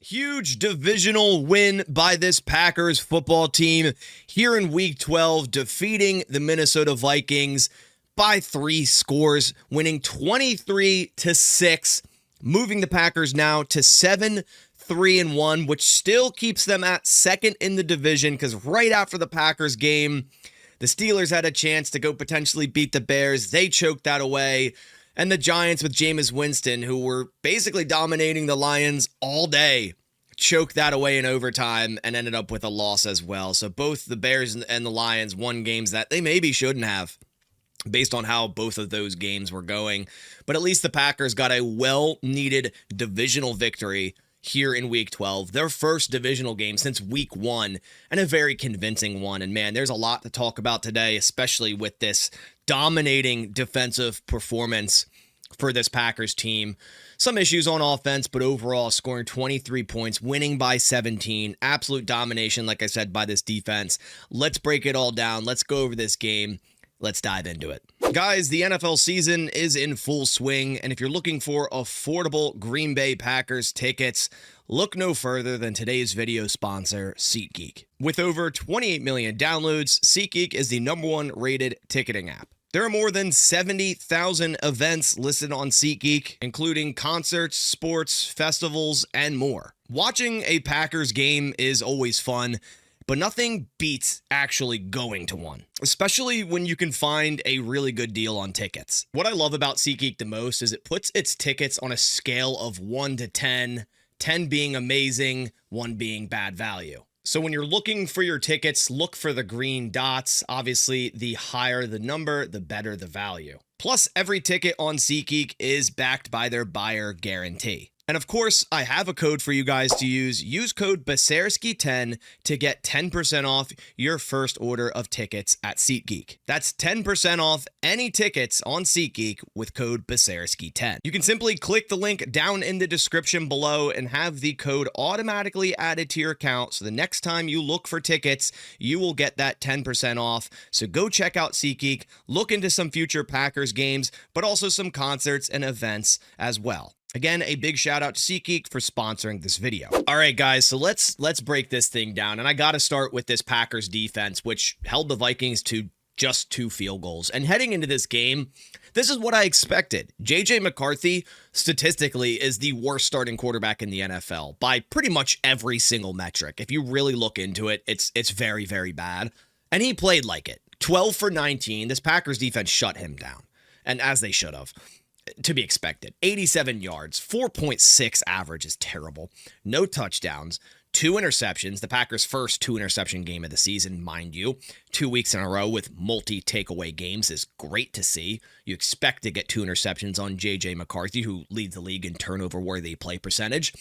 Huge divisional win by this Packers football team here in Week 12, defeating the Minnesota Vikings by 3 scores, winning 23-6, moving the Packers now to 7-3-1, which still keeps them at second in the division because right after the Packers game, the Steelers had a chance to go potentially beat the Bears. They choked that away. And the Giants with Jameis Winston, who were basically dominating the Lions all day, choked that away in overtime and ended up with a loss as well. So both the Bears and the Lions won games that they maybe shouldn't have based on how both of those games were going. But at least the Packers got a well-needed divisional victory here in Week 12, their first divisional game since Week 1, and a very convincing one. And man, there's a lot to talk about today, especially with this dominating defensive performance for this Packers team. Some issues on offense, but overall scoring 23 points, winning by 17, absolute domination, like I said, by this defense. Let's break it all down. Let's go over this game. Let's dive into it. Guys, the NFL season is in full swing, and if you're looking for affordable Green Bay Packers tickets, look no further than today's video sponsor, SeatGeek. With over 28 million downloads, SeatGeek is the #1 rated ticketing app. There are more than 70,000 events listed on SeatGeek, including concerts, sports, festivals, and more. Watching a Packers game is always fun, but nothing beats actually going to one, especially when you can find a really good deal on tickets. What I love about SeatGeek the most is it puts its tickets on a scale of 1 to 10, 10 being amazing, 1 being bad value. So when you're looking for your tickets, look for the green dots. Obviously, the higher the number, the better the value. Plus, every ticket on SeatGeek is backed by their buyer guarantee. And of course, I have a code for you guys to use. Use code Basaraski10 to get 10% off your first order of tickets at SeatGeek. That's 10% off any tickets on SeatGeek with code Basaraski10. You can simply click the link down in the description below and have the code automatically added to your account. So the next time you look for tickets, you will get that 10% off. So go check out SeatGeek, look into some future Packers games, but also some concerts and events as well. Again, a big shout out to SeatGeek for sponsoring this video. All right, guys, so let's break this thing down. And I got to start with this Packers defense, which held the Vikings to just 2 field goals. And heading into this game, this is what I expected. J.J. McCarthy, statistically, is the worst starting quarterback in the NFL by pretty much every single metric. If you really look into it, it's very, very bad. And he played like it. 12 for 19. This Packers defense shut him down, and as they should have. To be expected. 87 yards, 4.6 average is terrible. No touchdowns, 2 interceptions. The Packers' first 2-interception game of the season, mind you. 2 weeks in a row with multi-takeaway games is great to see. You expect to get 2 interceptions on J.J. McCarthy, who leads the league in turnover-worthy play percentage.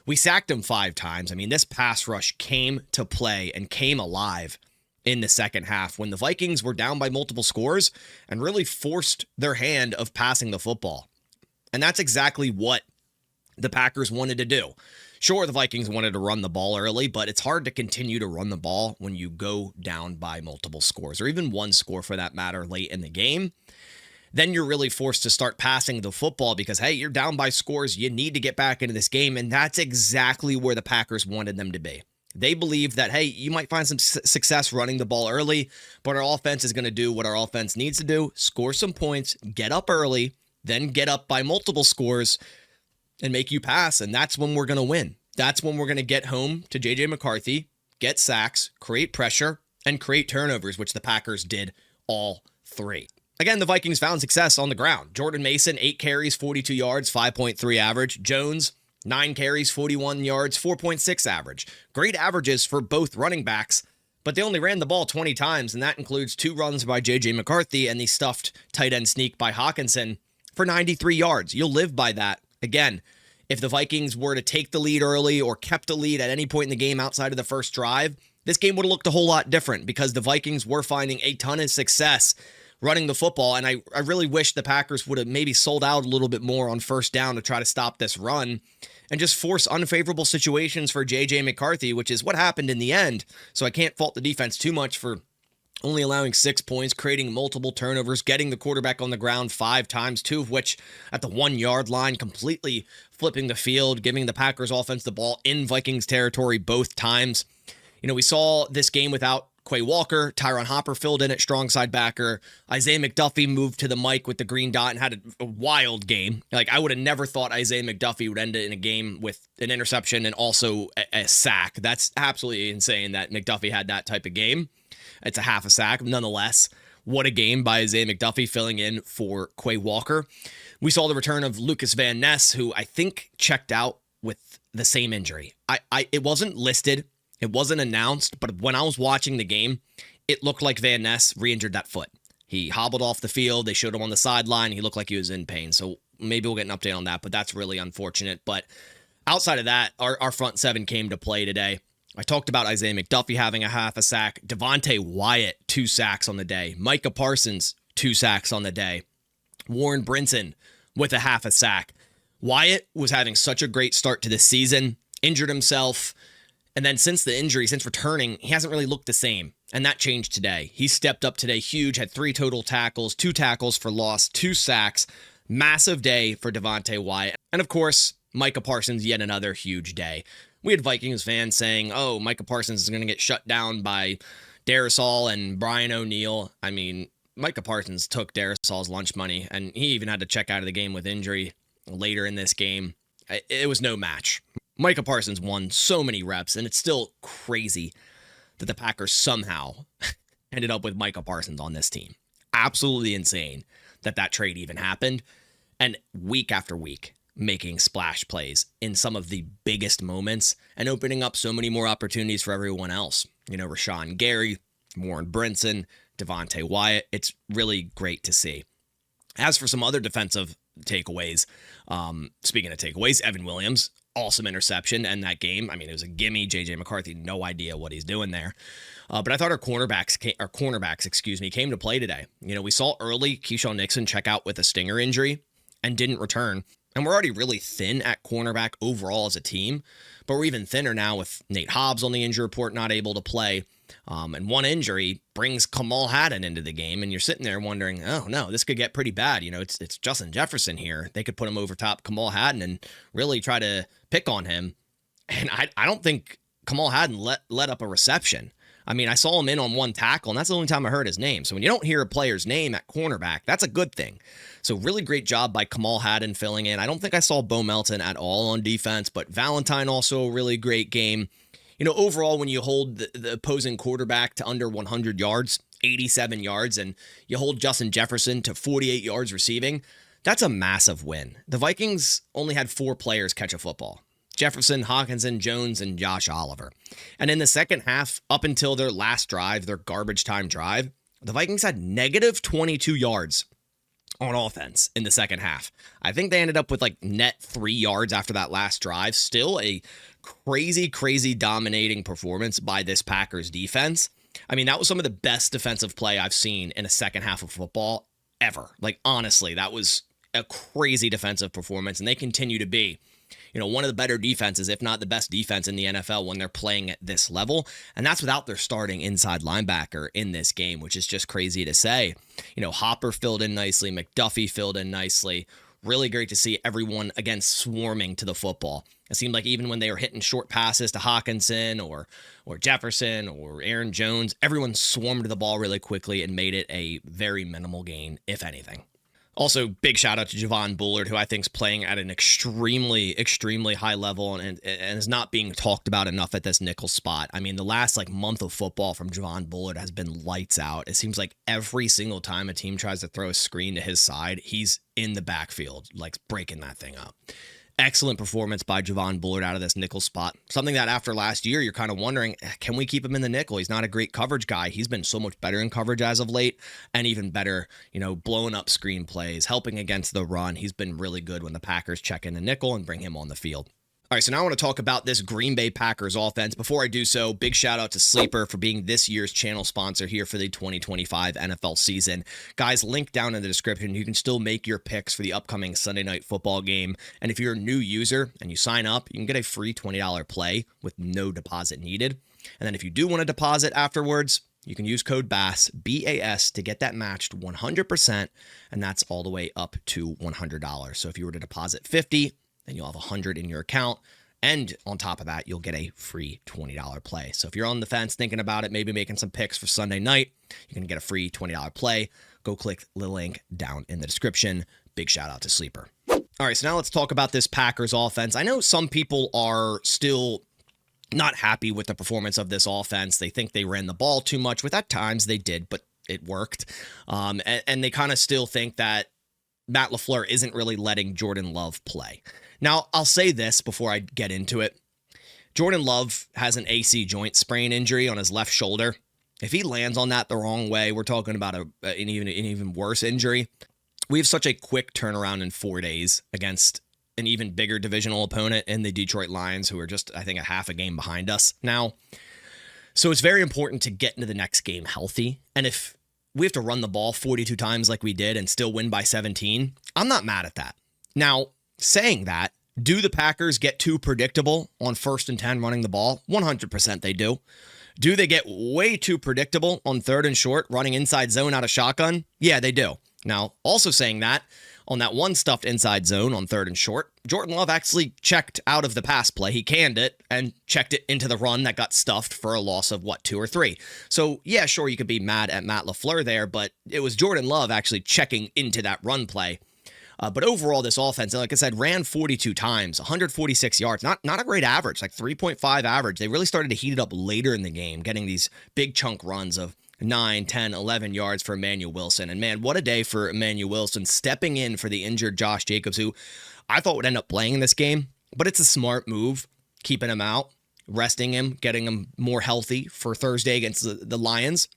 We sacked him 5 times. I mean, this pass rush came to play and came alive in the second half when the Vikings were down by multiple scores and really forced their hand of passing the football. And that's exactly what the Packers wanted to do. Sure, the Vikings wanted to run the ball early, but it's hard to continue to run the ball when you go down by multiple scores, or even 1 score for that matter late in the game. Then you're really forced to start passing the football because, hey, you're down by scores. You need to get back into this game, and that's exactly where the Packers wanted them to be. They believe that, hey, you might find some success running the ball early, but our offense is going to do what our offense needs to do, score some points, get up early, then get up by multiple scores and make you pass, and that's when we're going to win. That's when we're going to get home to J.J. McCarthy, get sacks, create pressure, and create turnovers, which the Packers did all 3. Again, the Vikings found success on the ground. Jordan Mason, 8 carries, 42 yards, 5.3 average. Jones, 9 carries, 41 yards, 4.6 average. Great averages for both running backs, but they only ran the ball 20 times, and that includes 2 runs by J.J. McCarthy and the stuffed tight end sneak by Hawkinson for 93 yards. You'll live by that. Again, if the Vikings were to take the lead early or kept the lead at any point in the game outside of the first drive, this game would have looked a whole lot different because the Vikings were finding a ton of success running the football, and I really wish the Packers would have maybe sold out a little bit more on first down to try to stop this run and just force unfavorable situations for J.J. McCarthy, which is what happened in the end. So I can't fault the defense too much for only allowing 6 points, creating multiple turnovers, getting the quarterback on the ground 5 times, 2 of which at the 1-yard line, completely flipping the field, giving the Packers offense the ball in Vikings territory both times. We saw this game without Quay Walker. Tyron Hopper filled in at strong side backer. Isaiah McDuffie moved to the mic with the green dot and had a wild game. I would have never thought Isaiah McDuffie would end it in a game with an interception and also a sack. That's absolutely insane that McDuffie had that type of game. It's a half a sack. Nonetheless, what a game by Isaiah McDuffie filling in for Quay Walker. We saw the return of Lucas Van Ness, who I think checked out with the same injury. It wasn't listed. It wasn't announced, but when I was watching the game, it looked like Van Ness re-injured that foot. He hobbled off the field. They showed him on the sideline. He looked like he was in pain. So maybe we'll get an update on that, but that's really unfortunate. But outside of that, our front seven came to play today. I talked about Isaiah McDuffie having a half a sack. Devontae Wyatt, 2 sacks on the day. Micah Parsons, 2 sacks on the day. Warren Brinson with a half a sack. Wyatt was having such a great start to this season, injured himself. And then since the injury, since returning, he hasn't really looked the same. And that changed today. He stepped up today huge, had 3 total tackles, 2 tackles for loss, 2 sacks. Massive day for Devontae Wyatt. And of course, Micah Parsons, yet another huge day. We had Vikings fans saying, oh, Micah Parsons is going to get shut down by Darisaw and Brian O'Neill. I mean, Micah Parsons took Darisaw's lunch money, and he even had to check out of the game with injury later in this game. It was no match. Micah Parsons won so many reps, and it's still crazy that the Packers somehow ended up with Micah Parsons on this team. Absolutely insane that trade even happened. And week after week, making splash plays in some of the biggest moments and opening up so many more opportunities for everyone else. Rashawn Gary, Warren Brinson, Devontae Wyatt. It's really great to see. As for some other defensive takeaways, speaking of takeaways, Evan Williams, awesome interception in that game. I mean, it was a gimme. J.J. McCarthy, no idea what he's doing there. But I thought our cornerbacks came to play today. We saw early Keyshawn Nixon check out with a stinger injury and didn't return. And we're already really thin at cornerback overall as a team, but we're even thinner now with Nate Hobbs on the injury report, not able to play. And one injury brings Kamal Hadden into the game, and you're sitting there wondering, oh no, this could get pretty bad. It's Justin Jefferson here. They could put him over top Kamal Hadden and really try to pick on him. And I don't think Kamal Hadden let up a reception. I mean, I saw him in on 1 tackle, and that's the only time I heard his name. So when you don't hear a player's name at cornerback, that's a good thing. So really great job by Kamal Hadden filling in. I don't think I saw Bo Melton at all on defense, but Valentine also a really great game. Overall, when you hold the opposing quarterback to under 100 yards, 87 yards, and you hold Justin Jefferson to 48 yards receiving, that's a massive win. The Vikings only had 4 players catch a football. Jefferson, Hawkinson, Jones, and Josh Oliver. And in the second half, up until their last drive, their garbage time drive, the Vikings had negative 22 yards on offense in the second half. I think they ended up with net 3 yards after that last drive. Still a crazy dominating performance by this Packers defense. I mean, that was some of the best defensive play I've seen in a second half of football ever. Honestly, that was a crazy defensive performance, and they continue to be one of the better defenses, if not the best defense in the NFL when they're playing at this level. And that's without their starting inside linebacker in this game, which is just crazy to say. Hopper filled in nicely. McDuffie filled in nicely. Really great to see everyone, again, swarming to the football. It seemed like even when they were hitting short passes to Hawkinson or Jefferson or Aaron Jones, everyone swarmed to the ball really quickly and made it a very minimal gain, if anything. Also, big shout out to Javon Bullard, who I think is playing at an extremely high level and is not being talked about enough at this nickel spot. I mean, the last month of football from Javon Bullard has been lights out. It seems like every single time a team tries to throw a screen to his side, he's in the backfield, breaking that thing up. Excellent performance by Javon Bullard out of this nickel spot. Something that after last year, you're kind of wondering, can we keep him in the nickel? He's not a great coverage guy. He's been so much better in coverage as of late, and even better, blowing up screen plays, helping against the run. He's been really good when the Packers check in the nickel and bring him on the field. All right, so now I want to talk about this Green Bay Packers offense. Before I do so, big shout out to Sleeper for being this year's channel sponsor here for the 2025 NFL season. Guys, link down in the description. You can still make your picks for the upcoming Sunday Night Football game. And if you're a new user and you sign up, you can get a free $20 play with no deposit needed. And then if you do want to deposit afterwards, You can use code BASS, B-A-S, to get that matched 100%, and that's all the way up to $100. So if you were to deposit $50, then you'll have $100 in your account, and on top of that, you'll get a free $20 play. So if you're on the fence thinking about it, maybe making some picks for Sunday night, you can get a free $20 play. Go click the link down in the description. Big shout out to Sleeper. All right, so now let's talk about this Packers offense. I know some people are still not happy with the performance of this offense. They think they ran the ball too much, which at times they did, but it worked. And they kind of still think that Matt LaFleur isn't really letting Jordan Love play. Now, I'll say this before I get into it. Jordan Love has an AC joint sprain injury on his left shoulder. If he lands on that the wrong way, we're talking about an even worse injury. We have such a quick turnaround in 4 days against an even bigger divisional opponent in the Detroit Lions, who are just, I think, a half a game behind us now. So it's very important to get into the next game healthy. And if we have to run the ball 42 times like we did and still win by 17, I'm not mad at that. Now, saying that, do the Packers get too predictable on 1st and 10 running the ball? 100% they do. Do they get way too predictable on 3rd and short running inside zone out of shotgun? Yeah, they do. Now, also saying that, on that one stuffed inside zone on 3rd and short, Jordan Love actually checked out of the pass play. He canned it and checked it into the run that got stuffed for a loss of, 2 or 3. So, yeah, sure, you could be mad at Matt LaFleur there, but it was Jordan Love actually checking into that run play. But overall, this offense, like I said, ran 42 times, 146 yards. Not a great average, like 3.5 average. They really started to heat it up later in the game, getting these big chunk runs of 9, 10, 11 yards for Emanuel Wilson. And man, what a day for Emanuel Wilson, stepping in for the injured Josh Jacobs, who I thought would end up playing in this game. But it's a smart move, keeping him out, resting him, getting him more healthy for Thursday against the Lions.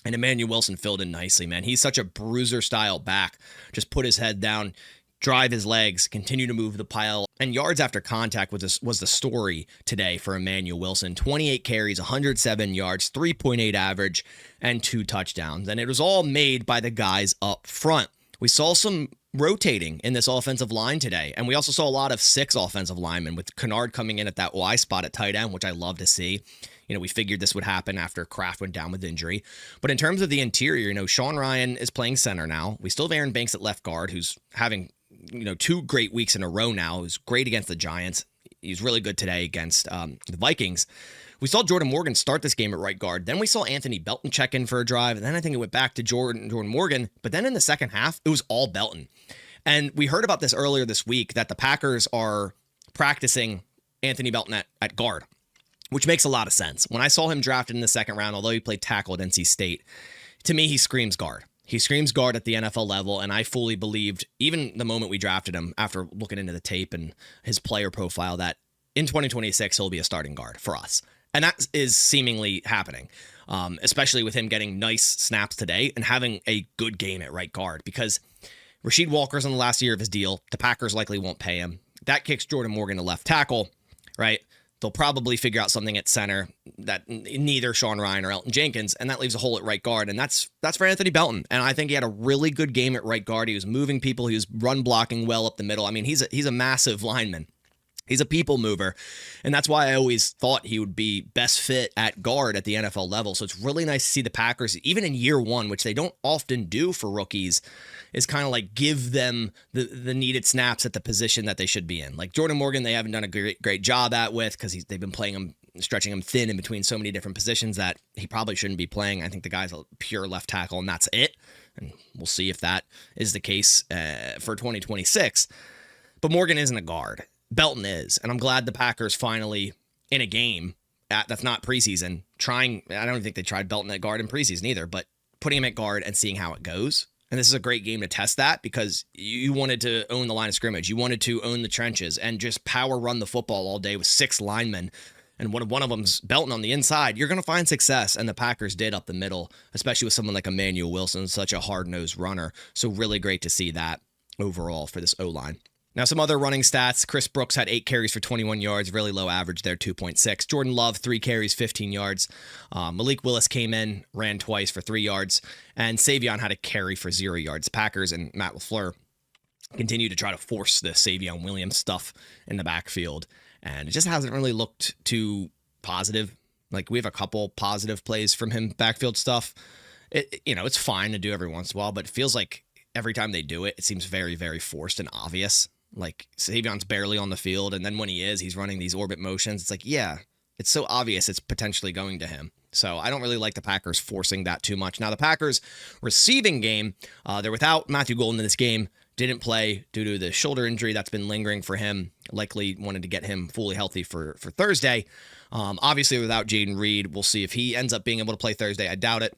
And Emanuel Wilson filled in nicely, man. He's such a bruiser-style back. Just put his head down, drive his legs, continue to move the pile. And yards after contact was the story today for Emanuel Wilson. 28 carries, 107 yards, 3.8 average, and 2 touchdowns. And it was all made by the guys up front. We saw some rotating in this offensive line today. And we also saw a lot of 6 offensive linemen, with Kennard coming in at that Y spot at tight end, which I love to see. We figured this would happen after Kraft went down with injury. But in terms of the interior, Sean Ryan is playing center now. We still have Aaron Banks at left guard, who's having, 2 great weeks in a row now. He's great against the Giants. He's really good today against the Vikings. We saw Jordan Morgan start this game at right guard. Then we saw Anthony Belton check in for a drive. And then I think it went back to Jordan Morgan. But then in the second half, it was all Belton. And we heard about this earlier this week, that the Packers are practicing Anthony Belton at guard, which makes a lot of sense. When I saw him drafted in the second round, although he played tackle at NC State, to me, he screams guard. He screams guard at the NFL level, and I fully believed, even the moment we drafted him, after looking into the tape and his player profile, that in 2026, he'll be a starting guard for us. And that is seemingly happening, especially with him getting nice snaps today and having a good game at right guard, because Rasheed Walker's in the last year of his deal. The Packers likely won't pay him. That kicks Jordan Morgan to left tackle, right? They'll probably figure out something at center that neither Sean Ryan or Elton Jenkins, and that leaves a hole at right guard, and that's for Anthony Belton. And I think he had a really good game at right guard. He was moving people. He was run blocking well up the middle. I mean, he's a massive lineman. He's a people mover, and that's why I always thought he would be best fit at guard at the NFL level. So it's really nice to see the Packers, even in year one, which they don't often do for rookies, is kind of like give them the needed snaps at the position that they should be in. Like Jordan Morgan, they haven't done a great job because they've been playing him, stretching him thin in between so many different positions that he probably shouldn't be playing. I think the guy's a pure left tackle, and that's it. And we'll see if that is the case for 2026. But Morgan isn't a guard. Belton is, and I'm glad the Packers finally, in a game that's not preseason, I don't think they tried Belton at guard in preseason either, but putting him at guard and seeing how it goes. And this is a great game to test that, because you wanted to own the line of scrimmage. You wanted to own the trenches and just power run the football all day with 6 linemen. And one of them's Belton on the inside. You're going to find success, and the Packers did up the middle, especially with someone like Emanuel Wilson, such a hard-nosed runner. So really great to see that overall for this O-line. Now, some other running stats. Chris Brooks had 8 carries for 21 yards, really low average there, 2.6. Jordan Love, 3 carries, 15 yards. Malik Willis came in, ran twice for 3 yards, and Savion had a carry for 0 yards. Packers and Matt LaFleur continue to try to force the Savion Williams stuff in the backfield, and it just hasn't really looked too positive. Like, we have a couple positive plays from him, backfield stuff. It's fine to do every once in a while, but it feels like every time they do it, it seems very, very forced and obvious. Like, Savion's barely on the field, and then when he is, he's running these orbit motions. It's like, yeah, it's so obvious it's potentially going to him. So I don't really like the Packers forcing that too much. Now, the Packers receiving game, they're without Matthew Golden in this game. Didn't play due to the shoulder injury that's been lingering for him. Likely wanted to get him fully healthy for Thursday. Obviously, without Jaden Reed, we'll see if he ends up being able to play Thursday. I doubt it.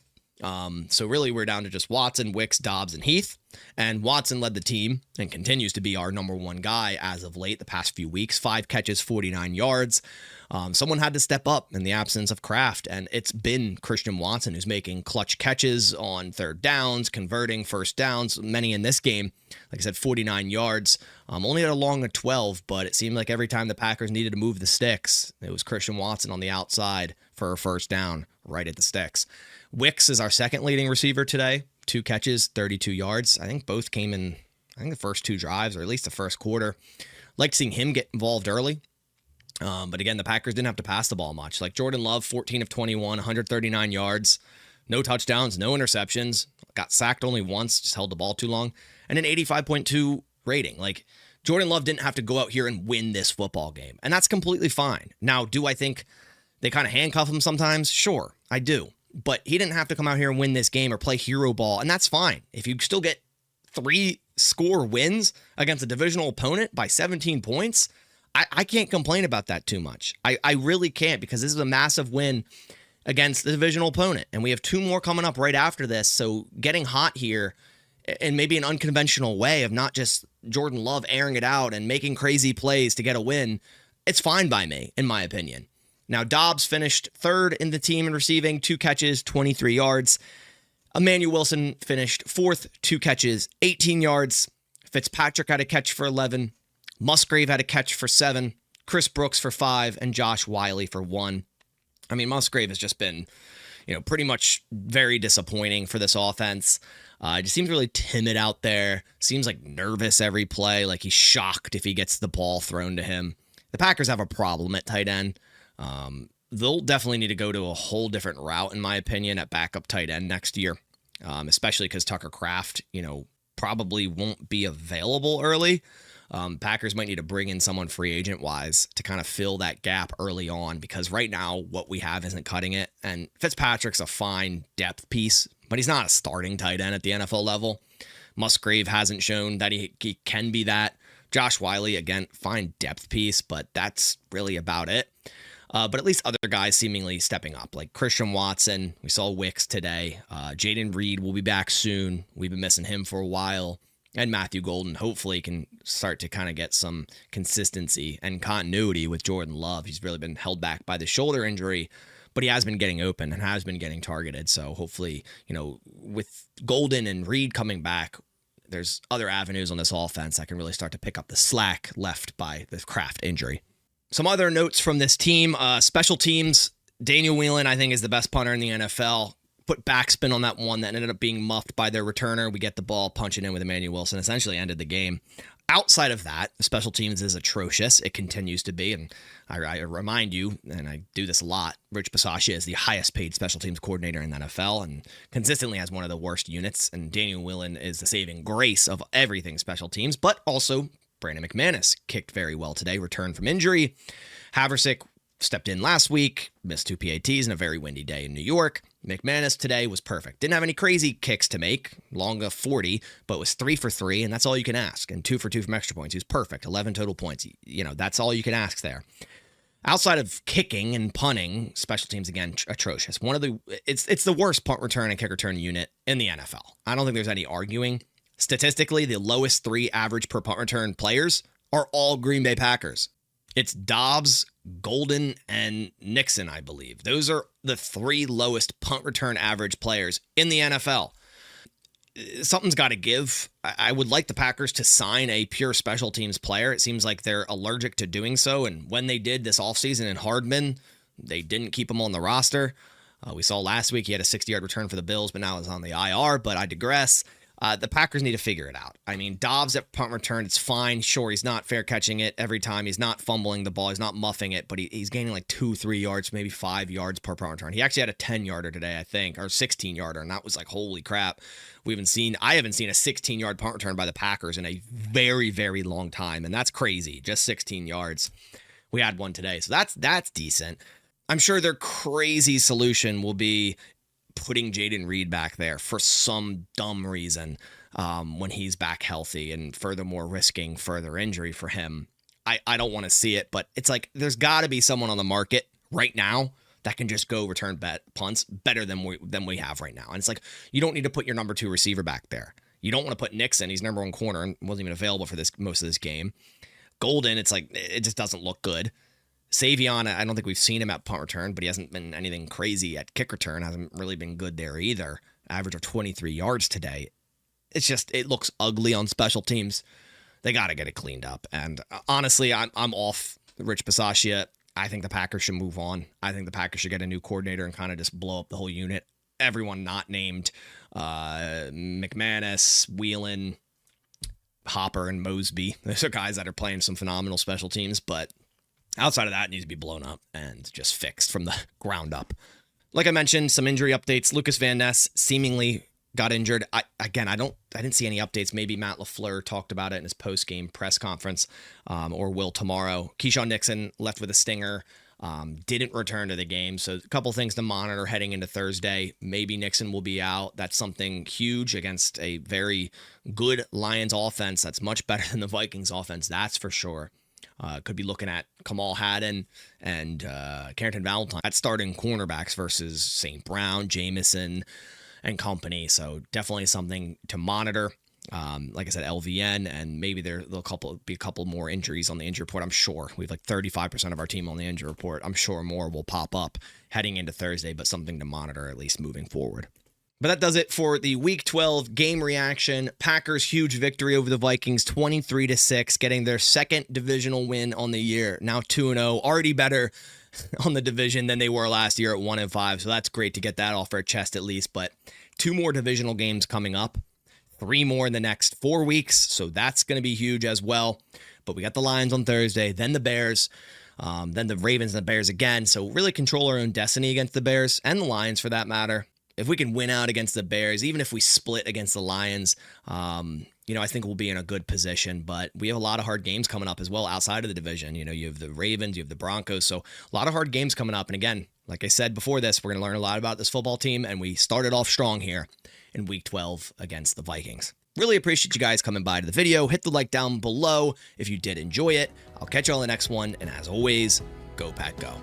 So really, we're down to just Watson, Wicks, Dobbs, and Heath. And Watson led the team and continues to be our number one guy as of late, the past few weeks. 5 catches, 49 yards. Someone had to step up in the absence of Kraft, and it's been Christian Watson who's making clutch catches on third downs, converting first downs, many in this game. Like I said, 49 yards. Only at a long of 12, but it seemed like every time the Packers needed to move the sticks, it was Christian Watson on the outside for a first down right at the sticks. Wicks is our second leading receiver today. 2 catches, 32 yards. I think both came in, the first 2 drives, or at least the first quarter. Like seeing him get involved early. But again, the Packers didn't have to pass the ball much. Like Jordan Love, 14 of 21, 139 yards, no touchdowns, no interceptions, got sacked only once, just held the ball too long, and an 85.2 rating. Like, Jordan Love didn't have to go out here and win this football game, and that's completely fine. Now, do I think they kind of handcuff him sometimes? Sure, I do. But he didn't have to come out here and win this game or play hero ball, and that's fine. If you still get 3-score wins against a divisional opponent by 17 points, I can't complain about that too much. I really can't, because this is a massive win against the divisional opponent, and we have 2 more coming up right after this. So getting hot here in maybe an unconventional way of not just Jordan Love airing it out and making crazy plays to get a win, it's fine by me, in my opinion. Now, Dobbs finished 3rd in the team in receiving, 2 catches, 23 yards. Emanuel Wilson finished 4th, 2 catches, 18 yards. Fitzpatrick had a catch for 11. Musgrave had a catch for 7. Chris Brooks for 5, and Josh Wiley for 1. I mean, Musgrave has just been, pretty much very disappointing for this offense. He just seems really timid out there. Seems like nervous every play, like he's shocked if he gets the ball thrown to him. The Packers have a problem at tight end. They'll definitely need to go to a whole different route, in my opinion, at backup tight end next year, especially because Tucker Kraft, probably won't be available early. Packers might need to bring in someone free agent-wise to kind of fill that gap early on, because right now what we have isn't cutting it. And Fitzpatrick's a fine depth piece, but he's not a starting tight end at the NFL level. Musgrave hasn't shown that he can be that. Josh Wiley, again, fine depth piece, but that's really about it. But at least other guys seemingly stepping up, like Christian Watson. We saw Wicks today. Jaden Reed will be back soon. We've been missing him for a while. And Matthew Golden hopefully can start to kind of get some consistency and continuity with Jordan Love. He's really been held back by the shoulder injury, but he has been getting open and has been getting targeted. So hopefully, with Golden and Reed coming back, there's other avenues on this offense that can really start to pick up the slack left by the Kraft injury. Some other notes from this team, special teams. Daniel Whelan, I think, is the best punter in the NFL. Put backspin on that one that ended up being muffed by their returner. We get the ball, punch it in with Emanuel Wilson, essentially ended the game. Outside of that, special teams is atrocious. It continues to be, and I remind you, and I do this a lot, Rich Bisaccia is the highest paid special teams coordinator in the NFL and consistently has one of the worst units, and Daniel Whelan is the saving grace of everything special teams, but also Brandon McManus kicked very well today, returned from injury. Haversick stepped in last week, missed 2 PATs in a very windy day in New York. McManus today was perfect. Didn't have any crazy kicks to make, long of 40, but was 3 for 3, and that's all you can ask. And 2 for 2 from extra points. He was perfect, 11 total points. That's all you can ask there. Outside of kicking and punting, special teams, again, atrocious. It's the worst punt return and kick return unit in the NFL. I don't think there's any arguing. Statistically, the lowest 3 average per punt return players are all Green Bay Packers. It's Dobbs, Golden, and Nixon, I believe. Those are the 3 lowest punt return average players in the NFL. Something's got to give. I would like the Packers to sign a pure special teams player. It seems like they're allergic to doing so, and when they did this offseason in Hardman, they didn't keep him on the roster. We saw last week he had a 60-yard return for the Bills, but now he's on the IR, but I digress. The Packers need to figure it out. I mean, Dobbs at punt return, it's fine. Sure, he's not fair catching it every time. He's not fumbling the ball. He's not muffing it, but he's gaining like 2-3 yards, maybe 5 yards per punt return. He actually had a 10-yarder today, I think, or 16-yarder, and that was like, holy crap. I haven't seen a 16-yard punt return by the Packers in a very, very long time, and that's crazy. Just 16 yards. We had one today, so that's decent. I'm sure their crazy solution will be putting Jaden Reed back there for some dumb reason when he's back healthy, and furthermore risking further injury for him. I don't want to see it, but it's like there's got to be someone on the market right now that can just go return punts better than we have right now. And it's like, you don't need to put your number 2 receiver back there. You don't want to put Nixon. He's number 1 corner and wasn't even available for most of this game. Golden, it's like, it just doesn't look good. Savion, I don't think we've seen him at punt return, but he hasn't been anything crazy at kick return. Hasn't really been good there either. Average of 23 yards today. It's just, it looks ugly on special teams. They got to get it cleaned up. And honestly, I'm off Rich Bisaccia. I think the Packers should move on. I think the Packers should get a new coordinator and kind of just blow up the whole unit. Everyone not named, McManus, Whelan, Hopper, and Mosby. Those are guys that are playing some phenomenal special teams, but outside of that, it needs to be blown up and just fixed from the ground up. Like I mentioned, some injury updates. Lucas Van Ness seemingly got injured. I didn't see any updates. Maybe Matt LaFleur talked about it in his post-game press conference, or will tomorrow. Keyshawn Nixon left with a stinger, didn't return to the game. So a couple things to monitor heading into Thursday. Maybe Nixon will be out. That's something huge against a very good Lions offense. That's much better than the Vikings offense, that's for sure. Could be looking at Kamal Haddon and Carrington Valentine at starting cornerbacks versus St. Brown, Jamison, and company. So definitely something to monitor. Like I said, LVN, and maybe there'll be a couple more injuries on the injury report. I'm sure we have like 35% of our team on the injury report. I'm sure more will pop up heading into Thursday, but something to monitor at least moving forward. But that does it for the Week 12 game reaction. Packers' huge victory over the Vikings, 23-6, getting their second divisional win on the year. Now 2-0, already better on the division than they were last year at 1-5. So that's great to get that off our chest at least. But 2 more divisional games coming up, 3 more in the next 4 weeks. So that's going to be huge as well. But we got the Lions on Thursday, then the Bears, then the Ravens and the Bears again. So really control our own destiny against the Bears and the Lions for that matter. If we can win out against the Bears, even if we split against the Lions, I think we'll be in a good position. But we have a lot of hard games coming up as well outside of the division. You have the Ravens, you have the Broncos. So a lot of hard games coming up. And again, like I said before this, we're going to learn a lot about this football team. And we started off strong here in Week 12 against the Vikings. Really appreciate you guys coming by to the video. Hit the like down below if you did enjoy it. I'll catch you on the next one. And as always, go Pack Go.